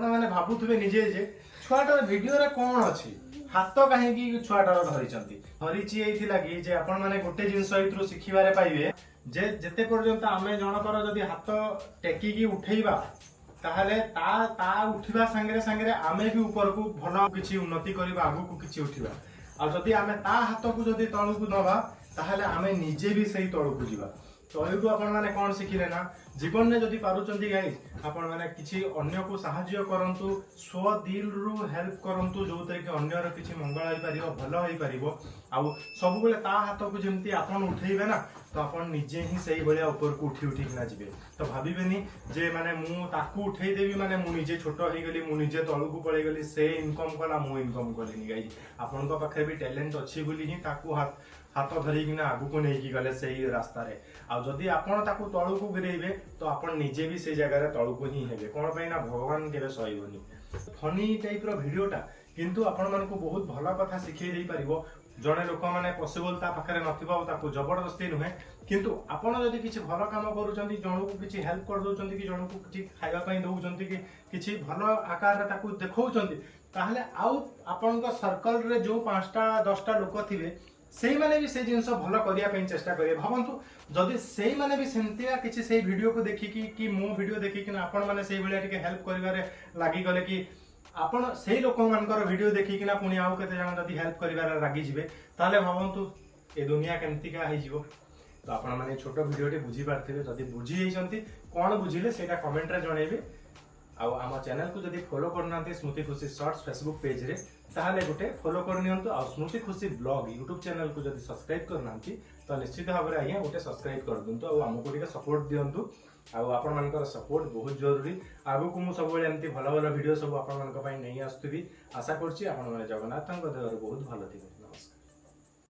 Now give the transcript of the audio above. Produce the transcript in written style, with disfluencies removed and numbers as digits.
मैंने भावुवे निजे जे छुआटार वीडियो रे कौन अच्छी हाथ कहीं छुआटार धरी धरीची ये जे आपण मैंने गोटे जिनस शिखिबारे पाइबे जे जेते पर्यंत आमे जनकर जदि हाथ टेकिकी उठेइबा ताहले ता उठिबा संगे संगे आमे भी ऊपर को भल किछि उन्नति करबा आगु को किछि उठिबा आ जदि आमे ता हाथ को जदि तळु को नबा ताहले आमे निजे भी सही तळु को जिबा तो एठू आपण माने कोन शिखिले ना जीवन में जदि पारुचंदी गाइस आपण माने किछि अन्य को सहाय्य करंतु स्व दिल रु हेल्प करंतु जो तरे कि अन्य रो किछि मंगल होई परिबो भलो होई परिबो आ सब बेले ता हाथ को जेमती आपण उठेइबे ना तो आपण निजे ही सही भलिया ऊपर को उठी उठी ना जिबे तो भाबिबेनी जे माने मु ताकू उठेइ देबी माने मु निजे छोट होई गेली मु निजे तळु को पळेइ गेली से इनकम कला मु इनकम कलिनी गाइस आपण को पाखे भी टैलेंट अछि बोली ही ताकू हाथ धरिकिना आगु को नहीं गले से रास्ता रे आ जदि आपण ताकू तळु को गिरेइबे तो आपण निजे भी से जगह रे तळु को ही हेबे कोन पई ना भगवान केबे सहीबनी फनी टाइप रो वीडियोटा किंतु आपण मन को बहुत भला कथा सिखै देई परिबो जणे लोक माने पॉसिबल ता पाखरे नथिबा ताकू जबरदस्ती नुहे किंतु आपण जदि किछि भलो काम करूचंती जणो को किछि हेल्प कर दोचंती कि जणो को किछि खाइबा पई दोउचंती कि किछि भलो आकार रे ताकू देखौचंती ताहले आउ आपण को सर्कल रे जो 5टा 10टा लोक थिबे सेही माने भी से जिंस भलो करिया पई चेष्टा करिए भावंतु जदि सेही माने भी सेंतिया किछि सेही वीडियो को देखि कि मो वीडियो देखि कि आपण माने सेही बेले टिके हेल्प करिवारे लागि गले कि आपण सेही लोक मानकर वीडियो देखि कि ना पुनी आउ केते जण जदि हेल्प करिवारे लागि जिवे ताले भावंतु ए दुनिया केमति का हे जिवो तो आपण माने छोटो वीडियो टे बुझी पारथिबे जदि बुझी हेचंती कोन बुझिले सेटा कमेंट रे जणेबे आ आम चैनल को जदि फॉलो करना स्मृति खुशी शॉर्ट्स फेसबुक पेज रे ताहले गोटे फॉलो करनियंतु आ स्मृति खुशी ब्लॉग यूट्यूब चैनल को जदि सब्सक्राइब करना तो निश्चित भाव में आज्ञा गोटे सब्सक्राइब कर दिंतु आ आमको टिके सपोर्ट दियंतु आपण मानकर सपोर्ट बहुत जरूरी आगु को मु सब बेले एमती भलो भलो वीडियो सब आपण मानक पई नै आस्तुबी आशा करछि आपण माने जगन्नाथन को देवर बहुत भलो थिबे नमस्कार।